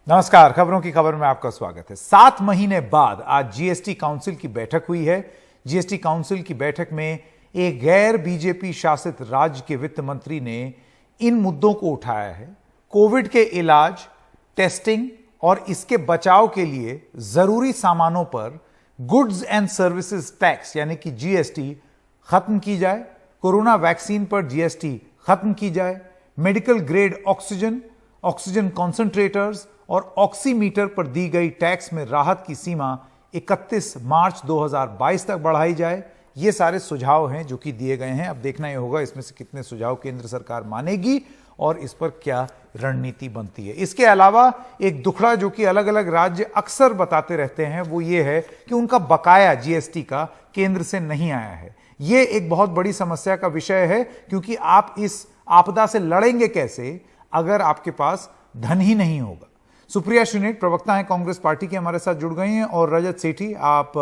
नमस्कार, खबरों की खबर में आपका स्वागत है। 7 महीने बाद आज जीएसटी काउंसिल की बैठक हुई है। जीएसटी काउंसिल की बैठक में एक गैर बीजेपी शासित राज्य के वित्त मंत्री ने इन मुद्दों को उठाया है। कोविड के इलाज, टेस्टिंग और इसके बचाव के लिए जरूरी सामानों पर गुड्स एंड सर्विसेज टैक्स यानी कि जीएसटी खत्म की जाए, कोरोना वैक्सीन पर जीएसटी खत्म की जाए, medical grade oxygen, oxygen concentrators और ऑक्सीमीटर पर दी गई टैक्स में राहत की सीमा 31 मार्च 2022 तक बढ़ाई जाए। ये सारे सुझाव हैं जो कि दिए गए हैं। अब देखना यह होगा इसमें से कितने सुझाव केंद्र सरकार मानेगी और इस पर क्या रणनीति बनती है। इसके अलावा एक दुखड़ा जो कि अलग अलग राज्य अक्सर बताते रहते हैं वो ये है कि उनका बकाया जीएसटी का केंद्र से नहीं आया है। ये एक बहुत बड़ी समस्या का विषय है, क्योंकि आप इस आपदा से लड़ेंगे कैसे अगर आपके पास धन ही नहीं होगा। सुप्रिया श्रीनेट प्रवक्ता हैं कांग्रेस पार्टी के, हमारे साथ जुड़ गई हैं, और रजत सेठी आप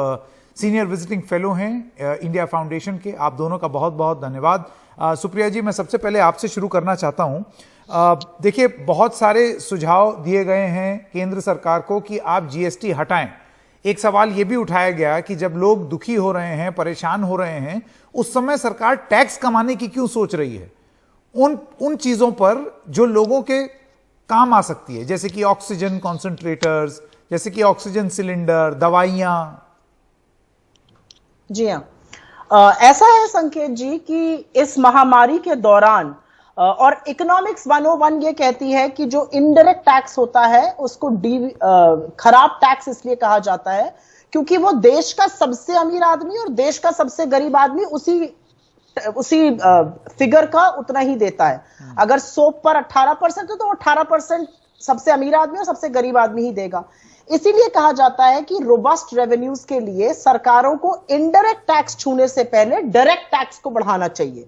सीनियर विजिटिंग फेलो हैं इंडिया फाउंडेशन के। आप दोनों का बहुत बहुत धन्यवाद। सुप्रिया जी, मैं सबसे पहले आपसे शुरू करना चाहता हूं। देखिए, बहुत सारे सुझाव दिए गए हैं केंद्र सरकार को कि आप जीएसटी हटाएं। एक सवाल यह भी उठाया गया कि जब लोग दुखी हो रहे हैं, परेशान हो रहे हैं, उस समय सरकार टैक्स कमाने की क्यों सोच रही है उन चीजों पर जो लोगों के काम आ सकती है, जैसे कि ऑक्सीजन कॉन्सेंट्रेटर्स, जैसे कि ऑक्सीजन सिलेंडर, दवाइयां। जी हाँ, ऐसा है संकेत जी कि इस महामारी के दौरान और इकोनॉमिक्स 101 ये कहती है कि जो इनडायरेक्ट टैक्स होता है उसको खराब टैक्स इसलिए कहा जाता है क्योंकि वो देश का सबसे अमीर आदमी और देश का सबसे गरीब आदमी उसी फिगर का उतना ही देता है। अगर सोप पर 18% है तो 18% सबसे अमीर आदमी और सबसे गरीब आदमी ही देगा। इसीलिए कहा जाता है कि रोबस्ट रेवेन्यूज के लिए सरकारों को इनडायरेक्ट टैक्स छूने से पहले डायरेक्ट टैक्स को बढ़ाना चाहिए।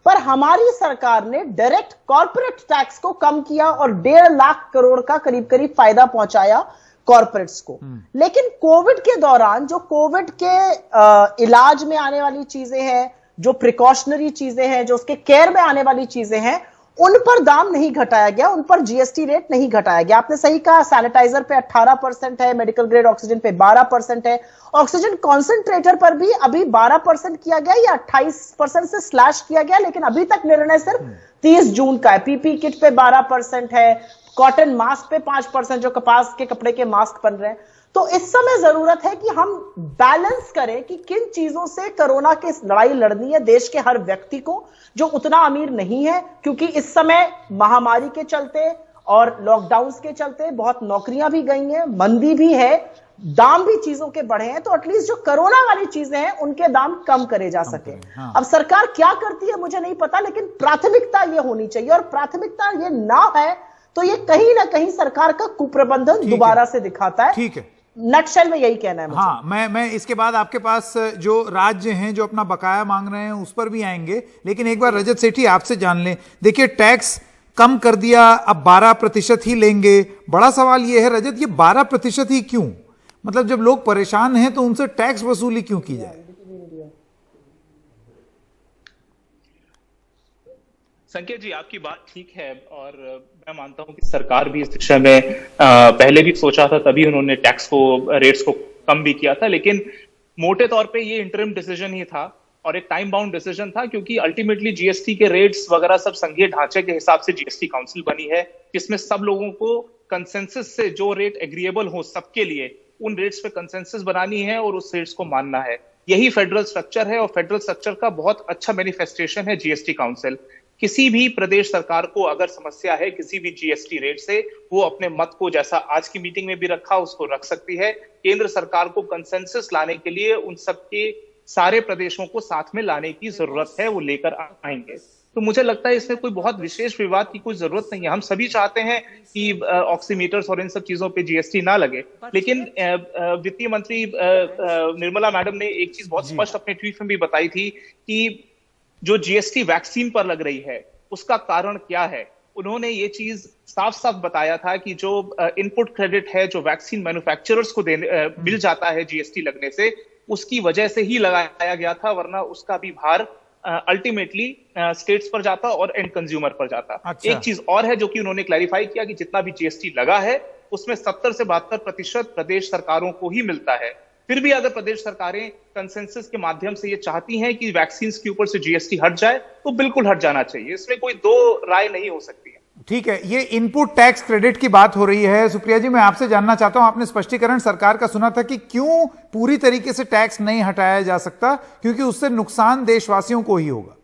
पर हमारी सरकार ने डायरेक्ट कॉर्पोरेट टैक्स को कम किया और 1.5 लाख करोड़ का करीब करीब फायदा पहुंचाया कॉर्पोरेट्स को। लेकिन कोविड के दौरान जो कोविड के इलाज में आने वाली चीजें हैं, जो प्रिकॉशनरी चीजें हैं, जो उसके केयर में आने वाली चीजें हैं, उन पर दाम नहीं घटाया गया, उन पर जीएसटी रेट नहीं घटाया गया। आपने सही कहा, सैनिटाइजर पे 18% है, मेडिकल ग्रेड ऑक्सीजन पे 12% है, ऑक्सीजन कॉन्सेंट्रेटर पर भी अभी 12% किया गया या 28% से स्लैश किया गया, लेकिन अभी तक निर्णय सिर्फ 30 जून का है। पीपी किट पे 12% है, कॉटन मास्क पे 5% जो कपास के कपड़े के मास्क बन रहे हैं। तो इस समय जरूरत है कि हम बैलेंस करें कि किन चीजों से कोरोना की लड़ाई लड़नी है देश के हर व्यक्ति को जो उतना अमीर नहीं है, क्योंकि इस समय महामारी के चलते और लॉकडाउन के चलते बहुत नौकरियां भी गई हैं, मंदी भी है, दाम भी चीजों के बढ़े हैं। तो एटलीस्ट जो कोरोना वाली चीजें हैं उनके दाम कम करे जा सके। हाँ। अब सरकार क्या करती है मुझे नहीं पता, लेकिन प्राथमिकता ये होनी चाहिए, और प्राथमिकता ये ना है तो ये कहीं ना कहीं सरकार का कुप्रबंधन दोबारा से दिखाता है। ठीक है, नटशेल में यही कहना है मुझे। हाँ, मैं इसके बाद आपके पास जो राज्य हैं जो अपना बकाया मांग रहे हैं उस पर भी आएंगे, लेकिन एक बार रजत सेठी आपसे जान लें। देखिए, टैक्स कम कर दिया, अब 12% ही लेंगे। बड़ा सवाल यह है रजत, ये 12% ही क्यों? मतलब जब लोग परेशान हैं तो उनसे टैक्स वसूली क्यों की जाए? संकेत जी, आपकी बात ठीक है और मैं मानता हूं कि सरकार भी इस दिशा में पहले भी सोचा था, तभी उन्होंने टैक्स को रेट्स को कम भी किया था। लेकिन मोटे तौर पे ये इंटरिम डिसीजन ही था और एक टाइम बाउंड डिसीजन था, क्योंकि अल्टीमेटली जीएसटी के रेट्स वगैरह सब संघीय ढांचे के हिसाब से जीएसटी काउंसिल बनी है, जिसमें सब लोगों को कंसेंसस से जो रेट एग्रीएबल हो सबके लिए उन रेट्स पे कंसेंसस बनानी है और उस रेट्स को मानना है। यही फेडरल स्ट्रक्चर है और फेडरल स्ट्रक्चर का बहुत अच्छा मैनिफेस्टेशन है जीएसटी काउंसिल। किसी भी प्रदेश सरकार को अगर समस्या है किसी भी जीएसटी रेट से, वो अपने मत को, जैसा आज की मीटिंग में भी रखा, उसको रख सकती है। केंद्र सरकार को कंसेंसस लाने के लिए उन सबके सारे प्रदेशों को साथ में लाने की जरूरत है, वो लेकर आएंगे। तो मुझे लगता है इसमें कोई बहुत विशेष विवाद की कोई जरूरत नहीं है। हम सभी चाहते हैं कि ऑक्सीमीटर्स और इन सब चीजों पे जीएसटी ना लगे, लेकिन वित्तीय मंत्री निर्मला मैडम ने एक चीज बहुत स्पष्ट अपने ट्वीट में भी बताई थी कि जो जीएसटी वैक्सीन पर लग रही है उसका कारण क्या है। उन्होंने ये चीज साफ साफ बताया था कि जो इनपुट क्रेडिट है जो वैक्सीन मैन्युफैक्चरर्स को मिल जाता है जीएसटी लगने से, उसकी वजह से ही लगाया गया था, वरना उसका भी भार अल्टीमेटली स्टेट्स पर जाता और एंड कंज्यूमर पर जाता। अच्छा। एक चीज और है जो कि उन्होंने क्लैरिफाई किया कि जितना भी जीएसटी लगा है उसमें 70 से 72% प्रदेश सरकारों को ही मिलता है। फिर भी अगर प्रदेश सरकारें कंसेंसस के माध्यम से ये चाहती हैं कि वैक्सीन के ऊपर से जीएसटी हट जाए, तो बिल्कुल हट जाना चाहिए, इसमें कोई दो राय नहीं हो सकती है। ठीक है, ये इनपुट टैक्स क्रेडिट की बात हो रही है। सुप्रिया जी, मैं आपसे जानना चाहता हूं, आपने स्पष्टीकरण सरकार का सुना था कि क्यों पूरी तरीके से टैक्स नहीं हटाया जा सकता, क्योंकि उससे नुकसान देशवासियों को ही होगा।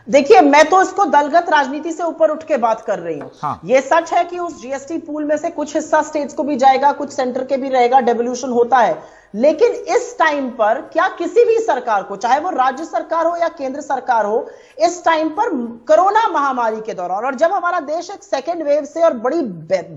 देखिए, मैं तो इसको दलगत राजनीति से ऊपर उठ के बात कर रही हूं। हाँ। यह सच है कि उस जीएसटी पूल में से कुछ हिस्सा स्टेट्स को भी जाएगा, कुछ सेंटर के भी रहेगा, डेवोल्यूशन होता है। लेकिन इस टाइम पर क्या किसी भी सरकार को, चाहे वो राज्य सरकार हो या केंद्र सरकार हो, इस टाइम पर कोरोना महामारी के दौरान और जब हमारा देश एक सेकेंड वेव से और बड़ी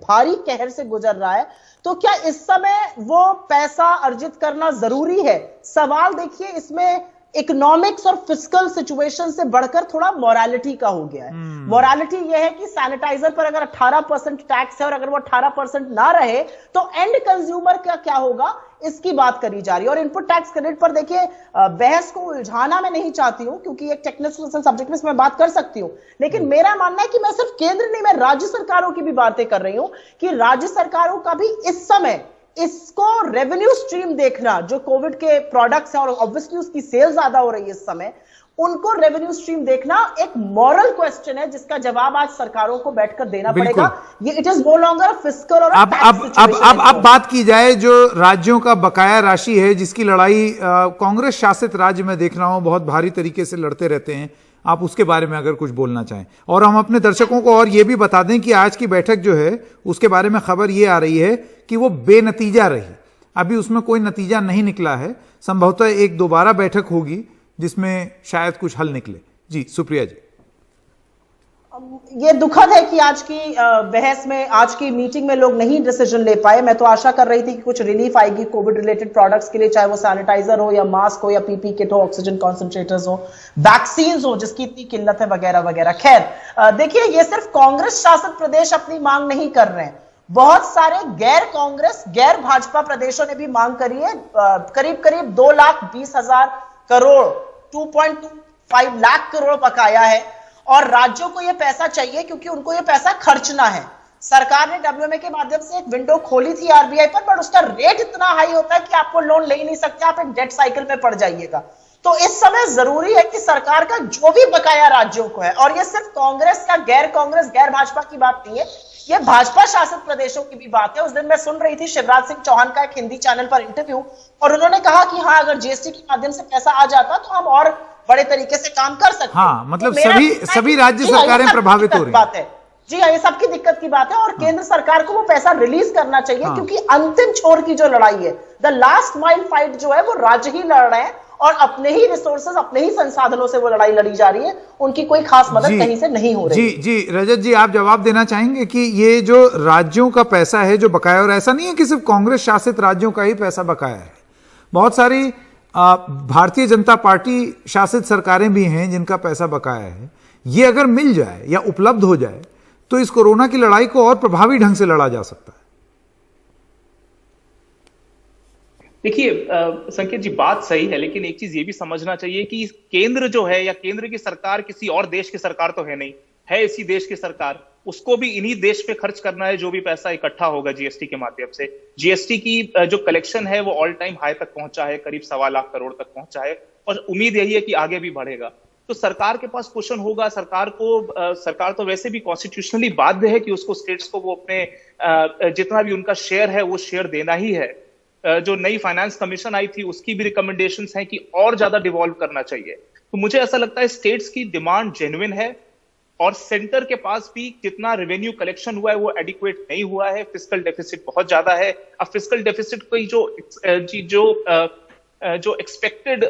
भारी कहर से गुजर रहा है, तो क्या इस समय वो पैसा अर्जित करना जरूरी है? सवाल देखिए, इसमें इकोनॉमिक्स और फिस्कल सिचुएशन से बढ़कर थोड़ा मोरालिटी का हो गया है। मोरालिटी यह है कि सैनिटाइजर पर अगर 18% टैक्स है और अगर वो 18% ना रहे तो एंड कंज्यूमर का क्या होगा, इसकी बात करी जा रही है। और इनपुट टैक्स क्रेडिट पर देखिए, बहस को उलझाना मैं नहीं चाहती हूं, क्योंकि एक टेक्निकल सब्जेक्ट में इसमें बात कर सकती हूं, लेकिन मेरा मानना है कि मैं सिर्फ केंद्र नहीं, मैं राज्य सरकारों की भी बातें कर रही हूं कि राज्य सरकारों का भी इस समय इसको रेवेन्यू स्ट्रीम देखना, जो कोविड के प्रोडक्ट्स हैं और ऑब्वियसली उसकी सेल ज्यादा हो रही है इस समय, उनको रेवेन्यू स्ट्रीम देखना एक मॉरल क्वेश्चन है, जिसका जवाब आज सरकारों को बैठकर देना पड़ेगा। ये it is no longer fiscal और अब बात की जाए जो राज्यों का बकाया राशि है, जिसकी लड़ाई कांग्रेस शासित राज्य में देख रहा हूं बहुत भारी तरीके से लड़ते रहते हैं, आप उसके बारे में अगर कुछ बोलना चाहें। और हम अपने दर्शकों को और ये भी बता दें कि आज की बैठक जो है उसके बारे में खबर ये आ रही है कि वो बेनतीजा रही, अभी उसमें कोई नतीजा नहीं निकला है। संभवतः एक दोबारा बैठक होगी जिसमें शायद कुछ हल निकले। जी सुप्रिया जी। ये दुखद है कि आज की बहस में, आज की मीटिंग में लोग नहीं डिसीजन ले पाए। मैं तो आशा कर रही थी कि कुछ रिलीफ आएगी कोविड रिलेटेड प्रोडक्ट्स के लिए, चाहे वो सैनिटाइजर हो या मास्क हो या पीपी किट हो, ऑक्सीजन कॉन्सेंट्रेटर्स हो, वैक्सीन हो जिसकी इतनी किल्लत है, वगैरह वगैरह। खैर देखिए, ये सिर्फ कांग्रेस शासित प्रदेश अपनी मांग नहीं कर रहे हैं, बहुत सारे गैर कांग्रेस, गैर भाजपा प्रदेशों ने भी मांग करी है। करीब करीब 2,20,000 करोड़, 2.25 लाख करोड़ बकाया है और राज्यों को यह पैसा चाहिए क्योंकि उनको यह पैसा खर्चना है। सरकार ने डब्ल्यूएमए के माध्यम से एक विंडो खोली थी आरबीआई पर, बट उसका रेट इतना हाई होता है कि आपको लोन ले ही नहीं सकते, आप एक डेट साइकिल में पड़ जाइएगा। तो इस समय जरूरी है कि सरकार का जो भी बकाया राज्यों को है, और यह सिर्फ कांग्रेस या गैर कांग्रेस, गैर भाजपा की बात नहीं है, यह भाजपा शासित प्रदेशों की भी बात है। उस दिन मैं सुन रही थी शिवराज सिंह चौहान का एक हिंदी चैनल पर इंटरव्यू, और उन्होंने कहा कि हाँ, अगर जीएसटी के माध्यम से पैसा आ जाता तो हम और बड़े तरीके से काम कर सकते हैं। हाँ, मतलब सभी राज्य सरकारें प्रभावित हो रही हैं। जी हाँ, ये सबकी दिक्कत की बात है और केंद्र सरकार को वो पैसा रिलीज करना चाहिए। हाँ। क्योंकि अंतिम छोर की जो लड़ाई है, द लास्ट माइल फाइट जो है, वो राज्य ही लड़ रहे हैं और अपने ही रिसोर्सेज, अपने ही संसाधनों से वो लड़ाई लड़ी जा रही है, उनकी कोई खास मदद कहीं से नहीं हो रही। जी रजत जी, आप जवाब देना चाहेंगे कि ये जो राज्यों का पैसा है जो बकाया, और ऐसा नहीं है कि सिर्फ कांग्रेस शासित राज्यों का ही पैसा बकाया है, बहुत सारी भारतीय जनता पार्टी शासित सरकारें भी हैं जिनका पैसा बकाया है। ये अगर मिल जाए या उपलब्ध हो जाए तो इस कोरोना की लड़ाई को और प्रभावी ढंग से लड़ा जा सकता है। देखिए संकेत जी, बात सही है, लेकिन एक चीज ये भी समझना चाहिए कि केंद्र जो है या केंद्र की सरकार किसी और देश की सरकार तो है नहीं, है इसी देश की सरकार। उसको भी इन्हीं देश पे खर्च करना है जो भी पैसा इकट्ठा होगा जीएसटी के माध्यम से। जीएसटी की जो कलेक्शन है वो ऑल टाइम हाई तक पहुंचा है, करीब 1.25 लाख करोड़ तक पहुंचा है और उम्मीद यही है कि आगे भी बढ़ेगा। तो सरकार के पास क्वेश्चन होगा, सरकार तो वैसे भी कॉन्स्टिट्यूशनली बाध्य है कि उसको स्टेट्स को वो अपने जितना भी उनका शेयर है वो शेयर देना ही है। जो नई फाइनेंस कमीशन आई थी उसकी भी रिकमेंडेशंस हैं कि और ज्यादा डिवॉल्व करना चाहिए। तो मुझे ऐसा लगता है स्टेट्स की डिमांड जेन्युइन है और सेंटर के पास भी जितना रेवेन्यू कलेक्शन हुआ है वो एडिक्वेट नहीं हुआ है, फिस्कल डेफिसिट बहुत ज्यादा है। अब फिस्कल डेफिसिट की जो एक्सपेक्टेड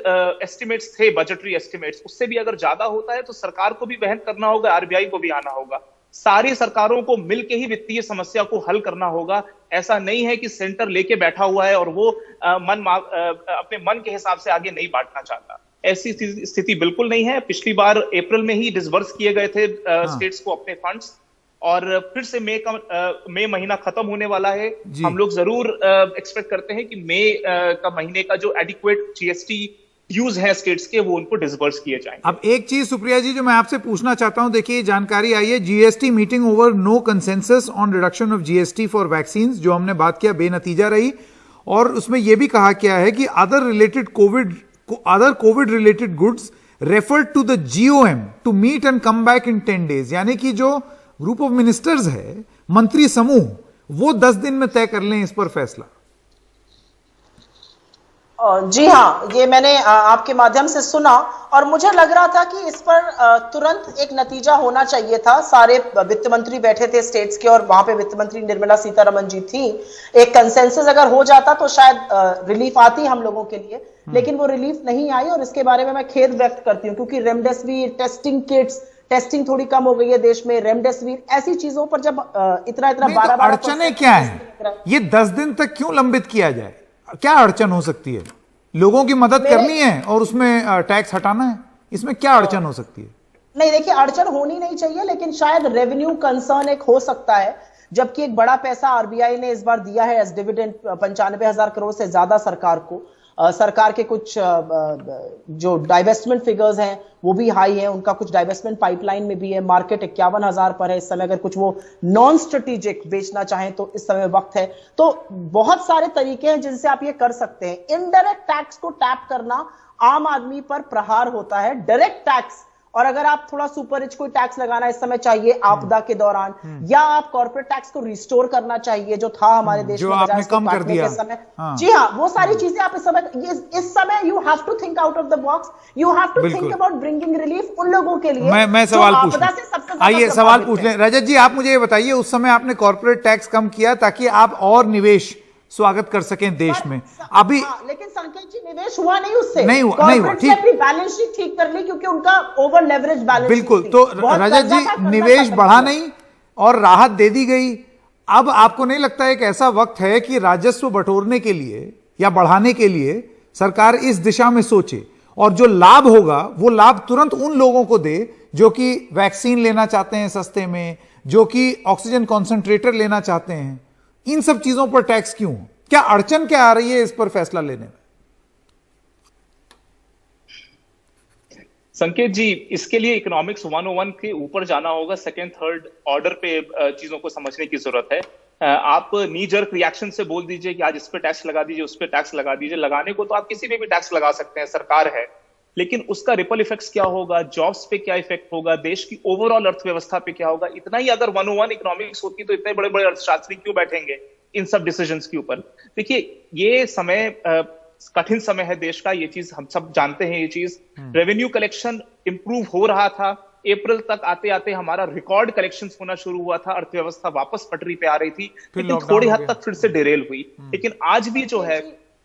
एस्टिमेट्स थे, बजटरी एस्टिमेट्स, उससे भी अगर ज्यादा होता है तो सरकार को भी वहन करना होगा, आरबीआई को भी आना होगा। सारी सरकारों को मिलकर ही वित्तीय समस्या को हल करना होगा। ऐसा नहीं है कि सेंटर लेके बैठा हुआ है और वो अपने मन के हिसाब से आगे नहीं बांटना चाहता। ऐसी स्थिति बिल्कुल नहीं है। पिछली बार अप्रैल में ही डिसबर्स किए गए थे स्टेट्स को अपने फंड्स, और फिर से मई महीना खत्म होने वाला है। हम लोग जरूर एक्सपेक्ट करते हैं कि मई का महीने का जो एडिक्वेट जीएसटी ड्यूज हैं स्टेट्स के, वो उनको डिसबर्स किए जाएंगे। अब एक चीज सुप्रिया जी जो मैं आपसे पूछना चाहता हूं, देखिए जानकारी आई है GST meeting over no consensus on reduction of GST for vaccine, जो हमने बात किया बेनतीजा रही, और उसमें यह भी कहा गया है कि other covid related goods referred to the GoM to meet and come back in 10 days, यानी कि जो ग्रुप ऑफ मिनिस्टर्स है, मंत्री समूह, वो 10 दिन में तय कर लें इस पर फैसला। जी हाँ, ये मैंने आपके माध्यम से सुना और मुझे लग रहा था कि इस पर तुरंत एक नतीजा होना चाहिए था। सारे वित्त मंत्री बैठे थे स्टेट्स के और वहां पे वित्त मंत्री निर्मला सीतारमण जी थी। एक कंसेंसस अगर हो जाता तो शायद रिलीफ आती हम लोगों के लिए, लेकिन वो रिलीफ नहीं आई और इसके बारे में मैं खेद व्यक्त करती हूँ, क्योंकि रेमडेसिविर, टेस्टिंग किट्स, टेस्टिंग थोड़ी कम हो गई है देश में, रेमडेसिविर, ऐसी चीजों पर जब इतना 12 अड़चनें क्या है, ये 10 दिन तक क्यों लंबित किया जाए? क्या अड़चन हो सकती है? लोगों की मदद करनी है और उसमें टैक्स हटाना है, इसमें क्या अड़चन हो सकती है? नहीं, देखिए अड़चन होनी नहीं चाहिए, लेकिन शायद रेवेन्यू कंसर्न एक हो सकता है, जबकि एक बड़ा पैसा आरबीआई ने इस बार दिया है एज डिविडेंड 95,000 करोड़ से ज्यादा सरकार को। सरकार के कुछ जो डाइवेस्टमेंट फिगर्स हैं वो भी हाई है, उनका कुछ डाइवेस्टमेंट पाइपलाइन में भी है, मार्केट 51,000 पर है इस समय। अगर कुछ वो नॉन स्ट्रेटेजिक बेचना चाहें तो इस समय वक्त है। तो बहुत सारे तरीके हैं जिनसे आप ये कर सकते हैं। इनडायरेक्ट टैक्स को टैप करना आम आदमी पर प्रहार होता है। डायरेक्ट टैक्स, और अगर आप थोड़ा सुपर रिच कोई टैक्स लगाना इस समय चाहिए आपदा के दौरान, या आप कॉर्पोरेट टैक्स को रिस्टोर करना चाहिए जो था हमारे देश जो में आपने कम कर दिया समय। जी हाँ, वो सारी चीजें आप इस समय you have to think out of the box, you have to think about bringing relief उन लोगों के लिए। मैं सवाल पूछ आइए सवाल पूछ लें। रजत जी, आप मुझे ये बताइए, उस समय आपने कॉर्पोरेट टैक्स कम किया ताकि आप और निवेश स्वागत कर सकें देश में। अभी लेकिन संकेत जी, निवेश हुआ नहीं उससे, नहीं हुआ ठीक, अपनी बैलेंस शीट ठीक कर ली क्योंकि उनका ओवर लेवरेज बैलेंस। बिल्कुल, तो रजत जी, निवेश बढ़ा नहीं और राहत दे दी गई। अब आपको नहीं लगता एक ऐसा वक्त है कि राजस्व बटोरने के लिए या बढ़ाने के लिए सरकार इस दिशा में सोचे और जो लाभ होगा वो लाभ तुरंत उन लोगों को दे जो कि वैक्सीन लेना चाहते हैं सस्ते में, जो कि ऑक्सीजन कॉन्सेंट्रेटर लेना चाहते हैं? इन सब चीजों पर टैक्स क्यों? क्या अड़चन क्या आ रही है इस पर फैसला लेने में? संकेत जी, इसके लिए इकोनॉमिक्स 101 के ऊपर जाना होगा, सेकंड थर्ड ऑर्डर पे चीजों को समझने की जरूरत है। आप नी जर्क रिएक्शन से बोल दीजिए कि आज इस पे टैक्स लगा दीजिए, उस पे टैक्स लगा दीजिए। लगाने को तो आप किसी पे भी टैक्स लगा सकते हैं, सरकार है, लेकिन उसका रिपल इफेक्ट्स क्या होगा, जॉब्स पे क्या इफेक्ट होगा, देश की ओवरऑल अर्थव्यवस्था पे क्या होगा, इतना ही अगर 101 इकोनॉमिक्स होती तो इतने बड़े बड़े अर्थशास्त्री क्यों बैठेंगे इन सब डिसीजंस के ऊपर? देखिए, ये समय कठिन समय है देश का, ये चीज हम सब जानते हैं। ये चीज रेवेन्यू कलेक्शन इंप्रूव हो रहा था, अप्रैल तक आते आते हमारा रिकॉर्ड कलेक्शन होना शुरू हुआ था, अर्थव्यवस्था वापस पटरी पे आ रही थी, लेकिन थोड़ी हद तक फिर से डिरेल हुई। लेकिन आज भी जो है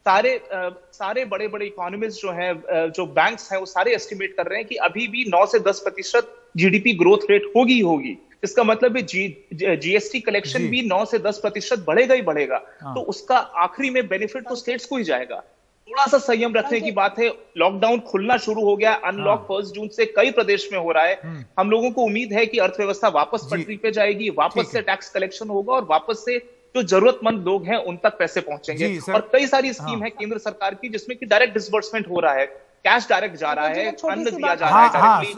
सारे बड़े बड़े इकोनॉमिस्ट जो हैं, जो बैंक्स हैं, वो सारे एस्टिमेट कर रहे हैं कि अभी भी 9 से 10% जीडीपी ग्रोथ रेट होगी। इसका मतलब है जीएसटी कलेक्शन भी 9 से 10% बढ़ेगा ही बढ़ेगा। तो उसका आखिरी में बेनिफिट तो स्टेट्स को ही जाएगा। थोड़ा सा संयम रखने की बात है। लॉकडाउन खुलना शुरू हो गया, अनलॉक 1 जून से कई प्रदेश में हो रहा है। हम लोगों को उम्मीद है कि अर्थव्यवस्था वापस पटरी पे जाएगी, वापस से टैक्स कलेक्शन होगा और वापस से जो जरूरतमंद लोग हैं उन तक पैसे पहुंचेंगे। और कई सारी स्कीम है केंद्र सरकार की जिसमें कि डायरेक्ट डिसबर्समेंट हो रहा है, कैश डायरेक्ट जा रहा है, अन्न दिया जा रहा है डायरेक्टली,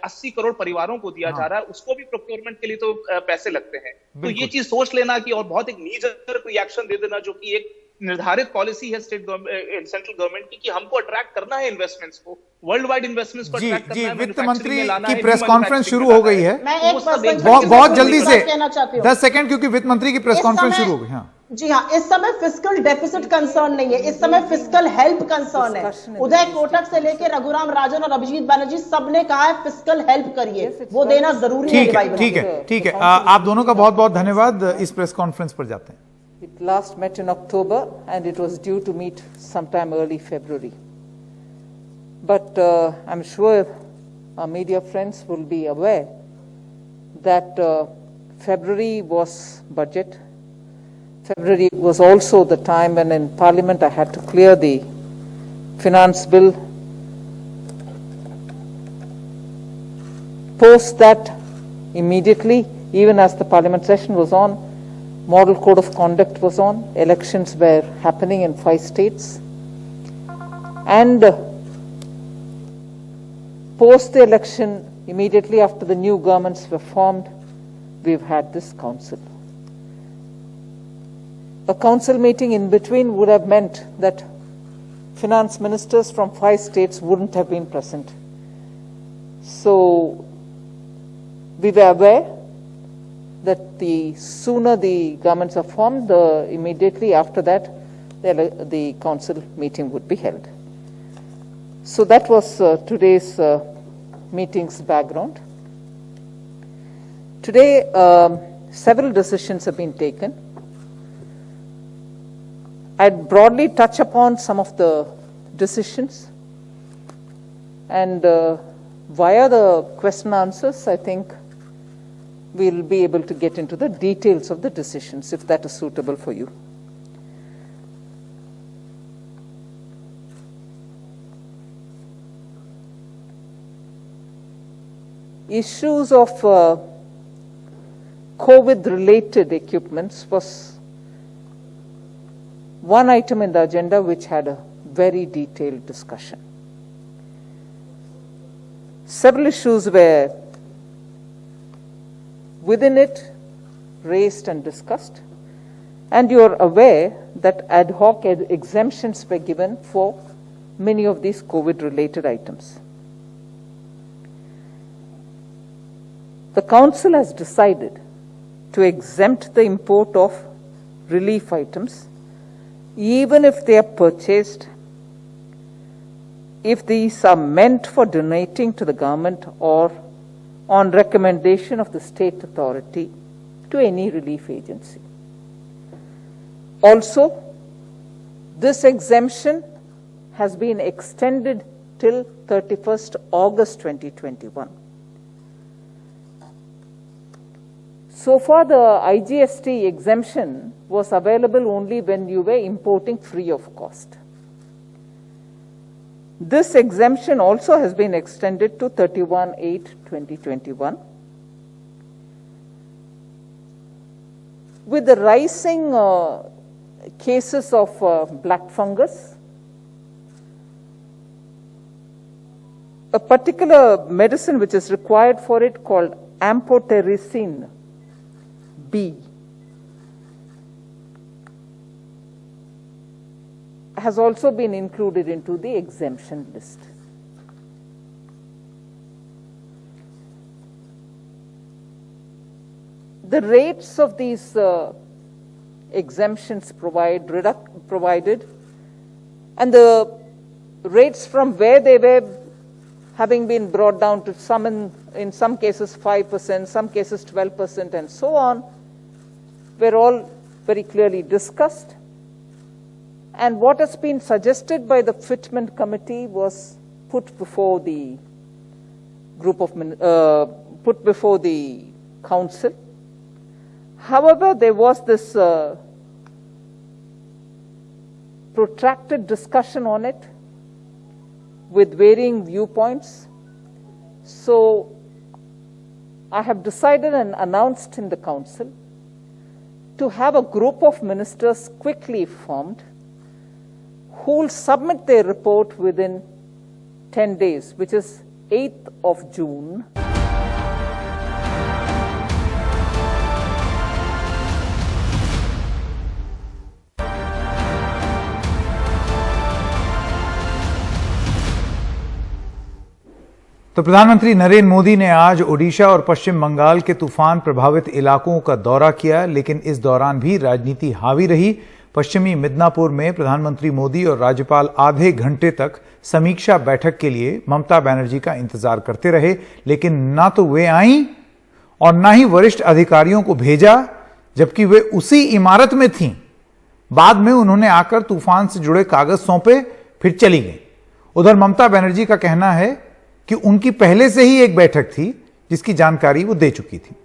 80 करोड़ परिवारों को दिया जा रहा है, उसको भी प्रोक्योरमेंट के लिए तो पैसे लगते हैं। तो ये चीज सोच लेना कि, और बहुत एक नी जर्क रिएक्शन दे देना, जो कि एक निर्धारित पॉलिसी है सेंट्रल गवर्नमेंट की कि हमको अट्रैक्ट करना है इन्वेस्टमेंट्स को, वर्ल्ड वाइड इन्वेस्टमेंट्स को अट्रैक्ट करना है। वित्त मंत्री की प्रेस कॉन्फ्रेंस शुरू हो गई है, बहुत जल्दी से 10 सेकंड, क्योंकि वित्त मंत्री की प्रेस कॉन्फ्रेंस शुरू हो गई। हाँ जी हाँ, इस समय फिस्कल डेफिसिट कंसर्न नहीं है, इस समय फिस्कल हेल्प कंसर्न है। उदय कोटक से लेकर रघुराम राजन और अभिजीत बैनर्जी सबने कहा है फिस्कल हेल्प करिए, वो देना जरूरी है। ठीक है, आप दोनों का बहुत बहुत धन्यवाद। इस प्रेस कॉन्फ्रेंस पर जाते हैं। It last met in October and it was due to meet sometime early February. But I'm sure our media friends will be aware that February was budget. February was also the time when in Parliament I had to clear the finance bill. Post that, immediately, even as the Parliament session was on, Model Code of Conduct was on, elections were happening in 5 states, and Post the election, immediately after the new governments were formed, we've had this council. A council meeting in between would have meant that finance ministers from 5 states wouldn't have been present. So we were aware that the sooner the governments are formed, immediately after that, the council meeting would be held. So that was today's meeting's background. Today, several decisions have been taken. I'd broadly touch upon some of the decisions, and via the question answers, I think we'll be able to get into the details of the decisions, if that is suitable for you. Issues of COVID-related equipments was one item in the agenda which had a very detailed discussion. Several issues were within it raised and discussed, and you are aware that ad hoc exemptions were given for many of these COVID-related items. The Council has decided to exempt the import of relief items even if they are purchased, if these are meant for donating to the government or on recommendation of the state authority to any relief agency. Also, this exemption has been extended till 31st August 2021. So far, the IGST exemption was available only when you were importing free of cost. This exemption also has been extended to 31/8/2021. With the rising cases of black fungus, a particular medicine which is required for it called amphotericin B has also been included into the exemption list. The rates of these exemptions provided and the rates from where they were having been brought down to some in some cases 5%, some cases 12%, and so on, were all very clearly discussed. And what has been suggested by the Fitment Committee was put before the put before the Council. However, there was this protracted discussion on it with varying viewpoints. So I have decided and announced in the Council to have a group of ministers quickly formed who will submit their report within 10 days, which is 8th of June. तो प्रधानमंत्री नरेंद्र मोदी ने आज ओडिशा और पश्चिम बंगाल के तूफान प्रभावित इलाकों का दौरा किया, लेकिन इस दौरान भी राजनीति हावी रही। पश्चिमी मिदनापुर में प्रधानमंत्री मोदी और राज्यपाल आधे घंटे तक समीक्षा बैठक के लिए ममता बनर्जी का इंतजार करते रहे, लेकिन ना तो वे आईं और ना ही वरिष्ठ अधिकारियों को भेजा, जबकि वे उसी इमारत में थीं। बाद में उन्होंने आकर तूफान से जुड़े कागज सौंपे, फिर चली गई। उधर ममता बनर्जी का कहना है कि उनकी पहले से ही एक बैठक थी जिसकी जानकारी वो दे चुकी थी।